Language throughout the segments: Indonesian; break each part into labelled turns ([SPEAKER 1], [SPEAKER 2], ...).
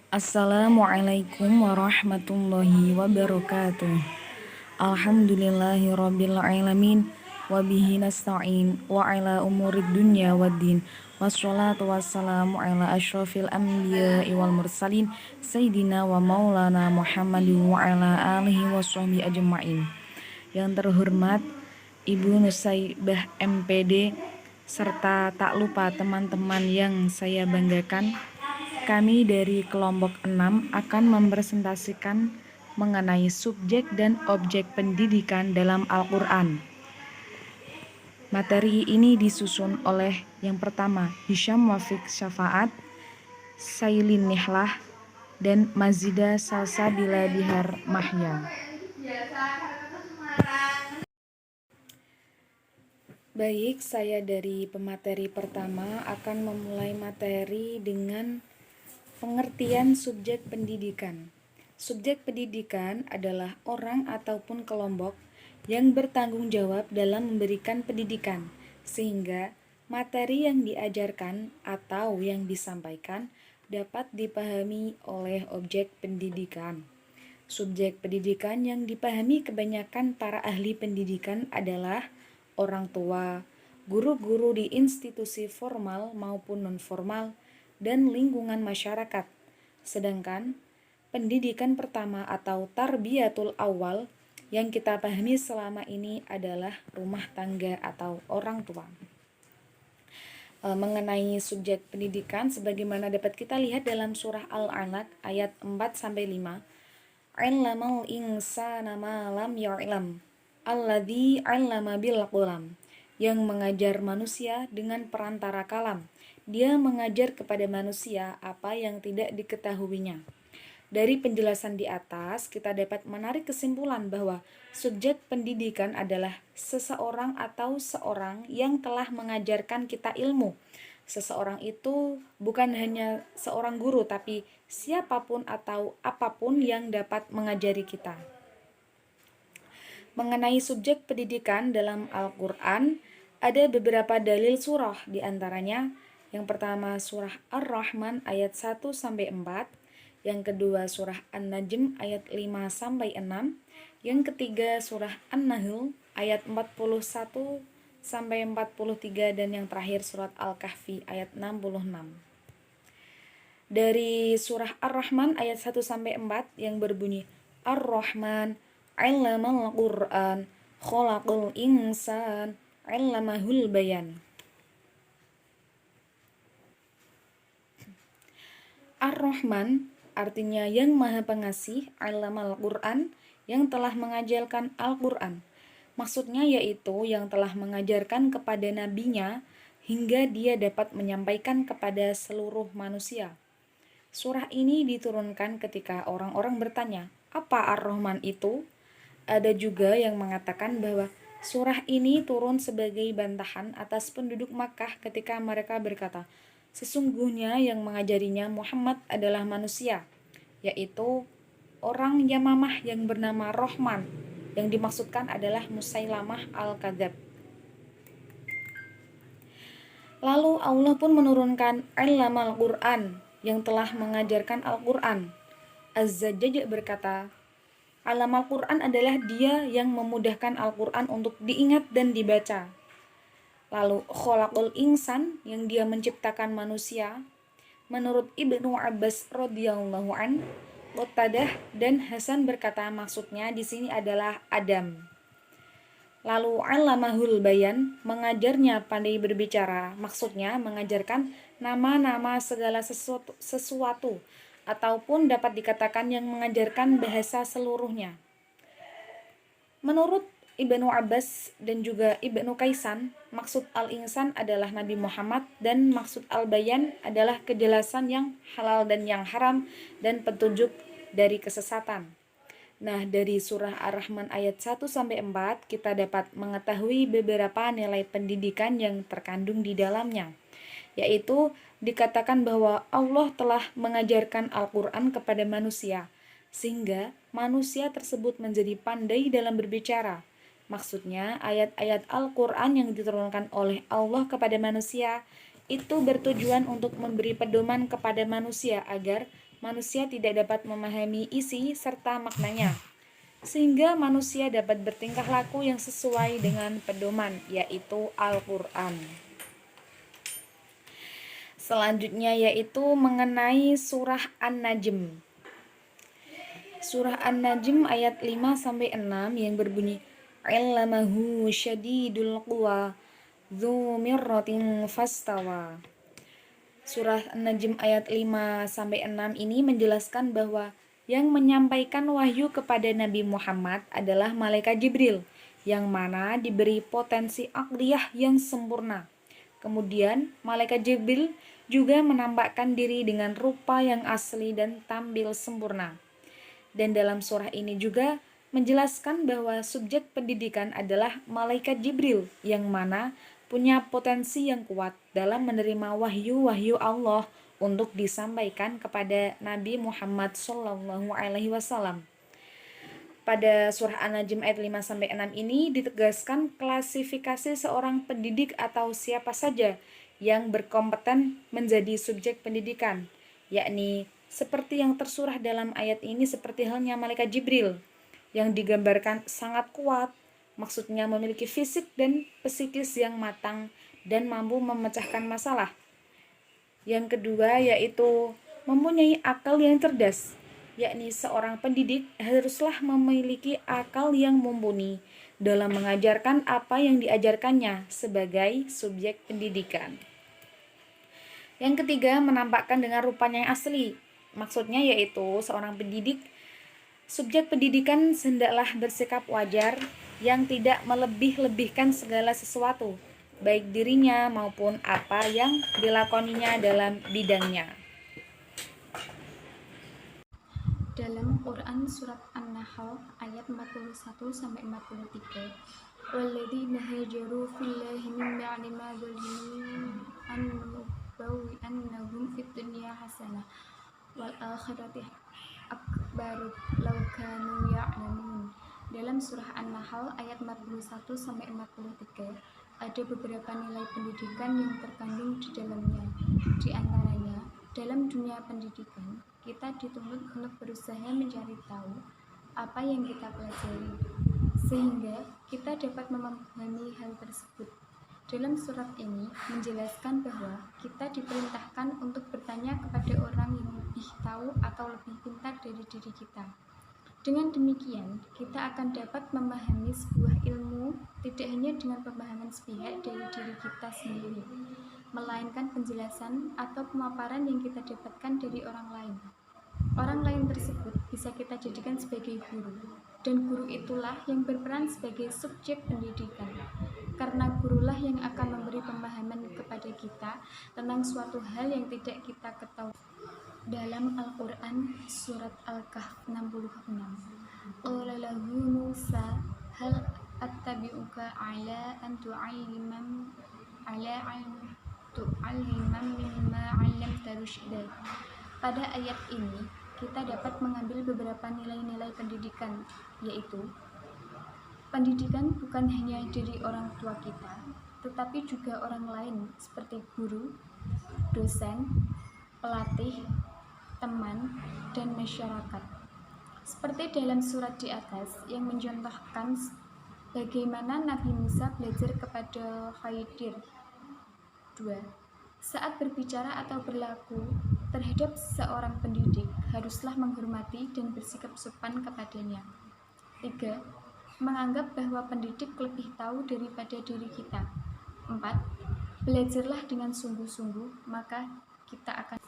[SPEAKER 1] Assalamualaikum warahmatullahi wabarakatuh. Alhamdulillahirabbil alamin wa bihi nasta'in wa ala umurid dunya waddin. Wassalatu wassalamu ala asyrafil anbiya'i wal mursalin sayyidina wa maulana Muhammadin wa ala alihi washabihi ajma'in. Yang terhormat Ibu Nusaibah MPD serta tak lupa teman-teman yang saya banggakan, kami dari kelompok 6 akan mempresentasikan mengenai subjek dan objek pendidikan dalam Al-Quran. Materi ini disusun oleh yang pertama Hisham Wafiq Syafaat, Sailin Nihlah, dan Mazida Salsabila Bihar Mahya. Baik, saya dari pemateri pertama akan memulai materi dengan pengertian subjek pendidikan. Subjek pendidikan adalah orang ataupun kelompok yang bertanggung jawab dalam memberikan pendidikan, sehingga materi yang diajarkan atau yang disampaikan dapat dipahami oleh objek pendidikan. Subjek pendidikan yang dipahami kebanyakan para ahli pendidikan adalah orang tua, guru-guru di institusi formal maupun non-formal, dan lingkungan masyarakat. Sedangkan pendidikan pertama atau tarbiyatul awal yang kita pahami selama ini adalah rumah tangga atau orang tua. Mengenai subjek pendidikan sebagaimana dapat kita lihat dalam surah Al-Alaq ayat 4-5. 'Allamal insana ma lam ya'lam alladzi 'allama bil qalam, yang mengajar manusia dengan perantara kalam. Dia mengajar kepada manusia apa yang tidak diketahuinya. Dari penjelasan di atas, kita dapat menarik kesimpulan bahwa subjek pendidikan adalah seseorang atau seorang yang telah mengajarkan kita ilmu. Seseorang itu bukan hanya seorang guru, tapi siapapun atau apapun yang dapat mengajari kita. Mengenai subjek pendidikan dalam Al-Quran, ada beberapa dalil surah, di antaranya yang pertama surah Ar-Rahman ayat 1-4, yang kedua surah An-Najm ayat 5-6, yang ketiga surah An-Nahl ayat 41-43, dan yang terakhir surat Al-Kahfi ayat 66. Dari surah Ar-Rahman ayat 1-4 yang berbunyi Ar-Rahman 'allamal Qur'an khalaqal insan 'allamahul bayan. Ar-Rahman artinya yang maha pengasih, 'allamal Qur'an yang telah mengajarkan Al-Qur'an. Maksudnya yaitu yang telah mengajarkan kepada nabinya hingga dia dapat menyampaikan kepada seluruh manusia. Surah ini diturunkan ketika orang-orang bertanya, apa Ar-Rahman itu? Ada juga yang mengatakan bahwa surah ini turun sebagai bantahan atas penduduk Makkah ketika mereka berkata, sesungguhnya yang mengajarinya Muhammad adalah manusia, yaitu orang Yamamah yang bernama Rahman. Yang dimaksudkan adalah Musailamah al-Kadzab. Lalu Allah pun menurunkan Allamal Qur'an yang telah mengajarkan Al-Quran. Az-Zajjaj berkata, Allamal Qur'an adalah dia yang memudahkan Al-Quran untuk diingat dan dibaca. Lalu khalaqul insan yang dia menciptakan manusia. Menurut Ibnu Abbas radhiyallahu an, Qatadah dan Hasan berkata maksudnya di sini adalah Adam. Lalu allamahul bayan, mengajarnya pandai berbicara, maksudnya mengajarkan nama-nama segala sesuatu ataupun dapat dikatakan yang mengajarkan bahasa seluruhnya. Menurut Ibnu Abbas dan juga Ibnu Kaisan, maksud al-insan adalah Nabi Muhammad dan maksud al-bayan adalah kejelasan yang halal dan yang haram dan petunjuk dari kesesatan. Nah, dari surah Ar-Rahman ayat 1-4 kita dapat mengetahui beberapa nilai pendidikan yang terkandung di dalamnya, yaitu dikatakan bahwa Allah telah mengajarkan Al-Quran kepada manusia, sehingga manusia tersebut menjadi pandai dalam berbicara. Maksudnya, ayat-ayat Al-Quran yang diturunkan oleh Allah kepada manusia itu bertujuan untuk memberi pedoman kepada manusia agar manusia tidak dapat memahami isi serta maknanya, sehingga manusia dapat bertingkah laku yang sesuai dengan pedoman, yaitu Al-Quran. Selanjutnya yaitu mengenai surah An-Najm. Surah An-Najm ayat 5-6 yang berbunyi Allamahu syadidul quwa dzu mirratin fastawa. Surah An-Najm ayat 5-6 ini menjelaskan bahwa yang menyampaikan wahyu kepada Nabi Muhammad adalah malaikat Jibril, yang mana diberi potensi akliyah yang sempurna. Kemudian malaikat Jibril juga menampakkan diri dengan rupa yang asli dan tampil sempurna. Dan dalam surah ini juga menjelaskan bahwa subjek pendidikan adalah malaikat Jibril, yang mana punya potensi yang kuat dalam menerima wahyu-wahyu Allah untuk disampaikan kepada Nabi Muhammad SAW. Pada surah An-Najm ayat 5-6 ini ditegaskan klasifikasi seorang pendidik atau siapa saja yang berkompeten menjadi subjek pendidikan, yakni seperti yang tersurah dalam ayat ini, seperti halnya malaikat Jibril yang digambarkan sangat kuat, maksudnya memiliki fisik dan psikis yang matang dan mampu memecahkan masalah. Yang kedua yaitu mempunyai akal yang cerdas, yakni seorang pendidik haruslah memiliki akal yang mumpuni dalam mengajarkan apa yang diajarkannya sebagai subjek pendidikan. Yang ketiga, menampakkan dengan rupanya yang asli. Maksudnya yaitu seorang pendidik, subjek pendidikan hendaklah bersikap wajar yang tidak melebih-lebihkan segala sesuatu, baik dirinya maupun apa yang dilakoninya dalam bidangnya.
[SPEAKER 2] Dalam Quran surat An-Nahl ayat 41-43, walladzina hajaru fillahi min ba'di ma zalimu annahum fid dunya hasanah wal akhirati akbaru law kanu ya'lamun. Dalam surah An-Nahl ayat 41-43 ada beberapa nilai pendidikan yang terkandung di dalamnya. Di antaranya, dalam dunia pendidikan, kita dituntut untuk berusaha mencari tahu apa yang kita pelajari, sehingga kita dapat memahami hal tersebut. Dalam surat ini menjelaskan bahwa kita diperintahkan untuk bertanya kepada orang yang lebih tahu atau lebih pintar dari diri kita. Dengan demikian, kita akan dapat memahami sebuah ilmu tidak hanya dengan pemahaman sepihak dari diri kita sendiri, melainkan penjelasan atau pemaparan yang kita dapatkan dari orang lain. Orang lain tersebut bisa kita jadikan sebagai guru, dan guru itulah yang berperan sebagai subjek pendidikan, karena gurulah yang akan memberi pemahaman kepada kita tentang suatu hal yang tidak kita ketahui. Dalam Al-Quran surat Al-Kahf 66, qala lahu Musa hal attabi'uka ala an tu'allimam mimma 'allamta rusyda. Pada ayat ini kita dapat mengambil beberapa nilai-nilai pendidikan, yaitu pendidikan bukan hanya dari orang tua kita, tetapi juga orang lain seperti guru, dosen, pelatih, teman, dan masyarakat. Seperti dalam surat di atas yang mencontohkan bagaimana Nabi Musa belajar kepada Khidir. 2. Saat berbicara atau berlaku terhadap seorang pendidik, haruslah menghormati dan bersikap sopan kepadanya. 3. Menganggap bahwa pendidik lebih tahu daripada diri kita. 4. Belajarlah dengan sungguh-sungguh, maka kita akan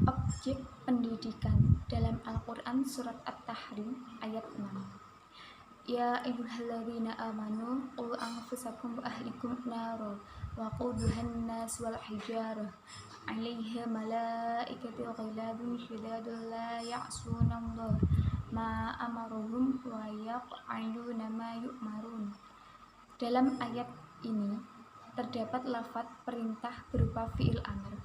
[SPEAKER 2] objek pendidikan. Dalam Al-Quran surat At-Tahrim ayat 6, ya ayyuhalladzina amanu qu anfusakum wa ahlikum naro wa quduhan nas wal hijarah 'alaiha malaikatu ghiladun syidadun la ya'sunallaha ma amaruhum wa yaf'aluna ma yu'marun. Dalam ayat ini terdapat lafaz perintah berupa fi'il amr,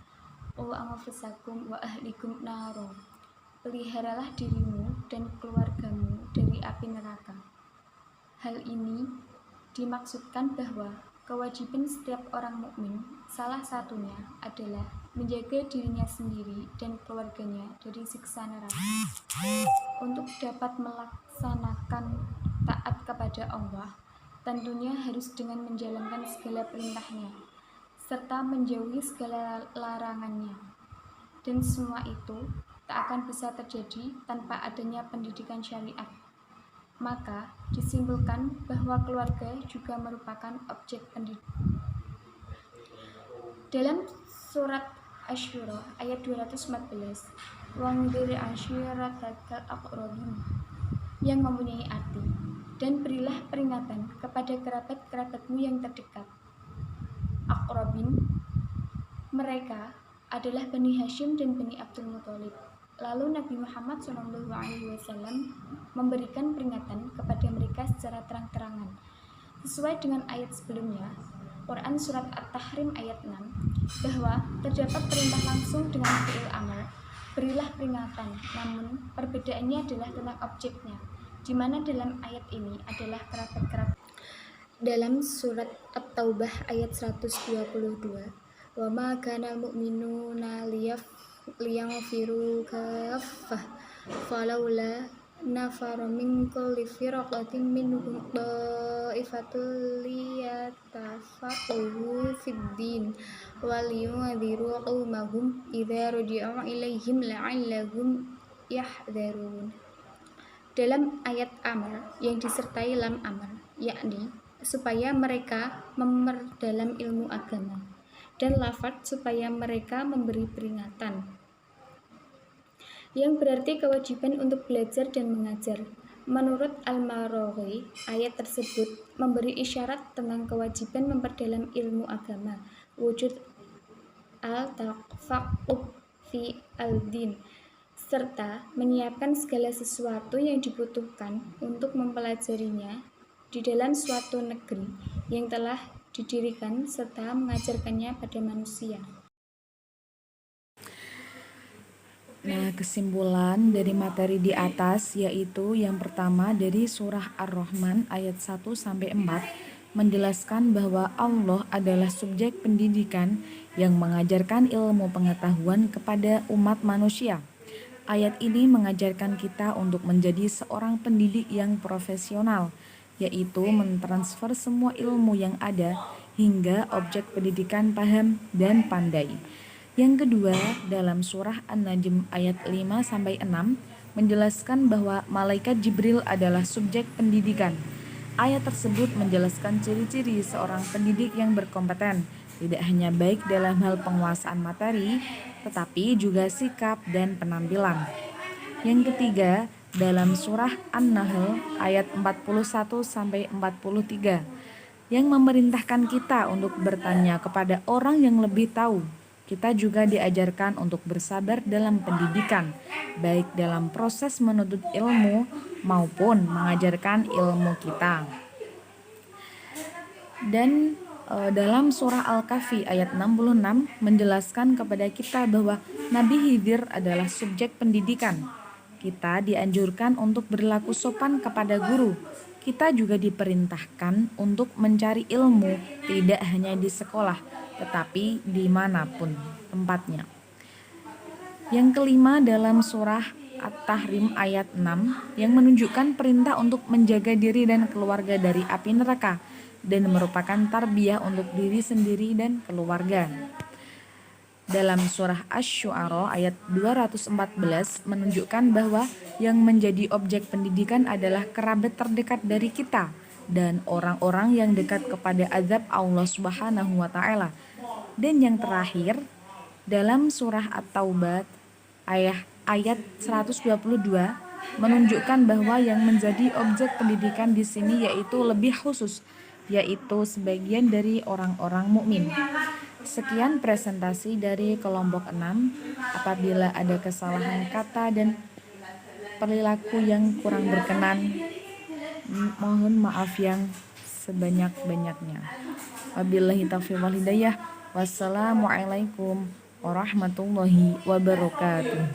[SPEAKER 2] qu anfusakum wa ahlikum naro, peliharalah dirimu dan keluargamu dari api neraka. Hal ini dimaksudkan bahwa kewajiban setiap orang mukmin salah satunya adalah menjaga dirinya sendiri dan keluarganya dari siksa neraka. Untuk dapat melaksanakan taat kepada Allah, tentunya harus dengan menjalankan segala perintahnya, serta menjauhi segala larangannya. Dan semua itu tak akan bisa terjadi tanpa adanya pendidikan syariat. Maka disimpulkan bahwa keluarga juga merupakan objek pendidikan. Dalam surat Asy-Syura ayat 214, "Wangdhir ashiratakal aqrabin", yang mempunyai arti, dan berilah peringatan kepada kerabat-kerabatmu yang terdekat. Aqrabin, mereka adalah Bani Hashim dan Bani Abdul Muthalib. Lalu Nabi Muhammad SAW memberikan peringatan kepada mereka secara terang-terangan. Sesuai dengan ayat sebelumnya, Quran Surat At-Tahrim ayat 6, bahwa terdapat perintah langsung dengan fi'il amr, berilah peringatan, namun perbedaannya adalah tentang objeknya, di mana dalam ayat ini adalah kerabat-kerabat. Dalam surat At-Taubah ayat 122, "Wa ma kana al-mu'minuna liyanfiru kaffah falaula nafara min kulli firqatin minhum ta'ifatul liyatafaqahu fid din wa liyunziru qaumahum idza raji'u ilaihim la'allahum yahdharun." Dalam ayat amr yang disertai lam amr, yakni supaya mereka memperdalam ilmu agama, dan lafadz supaya mereka memberi peringatan, yang berarti kewajiban untuk belajar dan mengajar. Menurut Al-Maraghi, ayat tersebut memberi isyarat tentang kewajiban memperdalam ilmu agama, wujud al-tafaqquh fi al-din, serta menyiapkan segala sesuatu yang dibutuhkan untuk mempelajarinya di dalam suatu negeri yang telah didirikan serta mengajarkannya pada manusia.
[SPEAKER 1] Nah, kesimpulan dari materi di atas yaitu yang pertama dari surah Ar-Rahman ayat 1-4 menjelaskan bahwa Allah adalah subjek pendidikan yang mengajarkan ilmu pengetahuan kepada umat manusia. Ayat ini mengajarkan kita untuk menjadi seorang pendidik yang profesional, yaitu mentransfer semua ilmu yang ada hingga objek pendidikan paham dan pandai. Yang kedua, dalam surah An-Najm ayat 5-6 menjelaskan bahwa malaikat Jibril adalah subjek pendidikan. Ayat tersebut menjelaskan ciri-ciri seorang pendidik yang berkompeten, tidak hanya baik dalam hal penguasaan materi, tetapi juga sikap dan penampilan. Yang ketiga, dalam surah An-Nahl ayat 41-43 yang memerintahkan kita untuk bertanya kepada orang yang lebih tahu. Kita juga diajarkan untuk bersabar dalam pendidikan, baik dalam proses menuntut ilmu maupun mengajarkan ilmu kita. Dan dalam surah Al-Kahfi ayat 66 menjelaskan kepada kita bahwa Nabi Khidir adalah subjek pendidikan. Kita dianjurkan untuk berlaku sopan kepada guru. Kita juga diperintahkan untuk mencari ilmu tidak hanya di sekolah, tetapi dimanapun tempatnya. Yang kelima, dalam surah At-Tahrim ayat 6 yang menunjukkan perintah untuk menjaga diri dan keluarga dari api neraka dan merupakan tarbiyah untuk diri sendiri dan keluarga. Dalam surah Asy-Syu'ara ayat 214 menunjukkan bahwa yang menjadi objek pendidikan adalah kerabat terdekat dari kita dan orang-orang yang dekat kepada azab Allah Subhanahu wa taala. Dan yang terakhir, dalam surah At-Taubah ayat 122 menunjukkan bahwa yang menjadi objek pendidikan di sini yaitu lebih khusus, yaitu sebagian dari orang-orang mukmin. Sekian presentasi dari kelompok 6. Apabila ada kesalahan kata dan perilaku yang kurang berkenan, mohon maaf yang sebanyak-banyaknya. Wabillahi taufiq wal hidayah. Wassalamualaikum warahmatullahi wabarakatuh.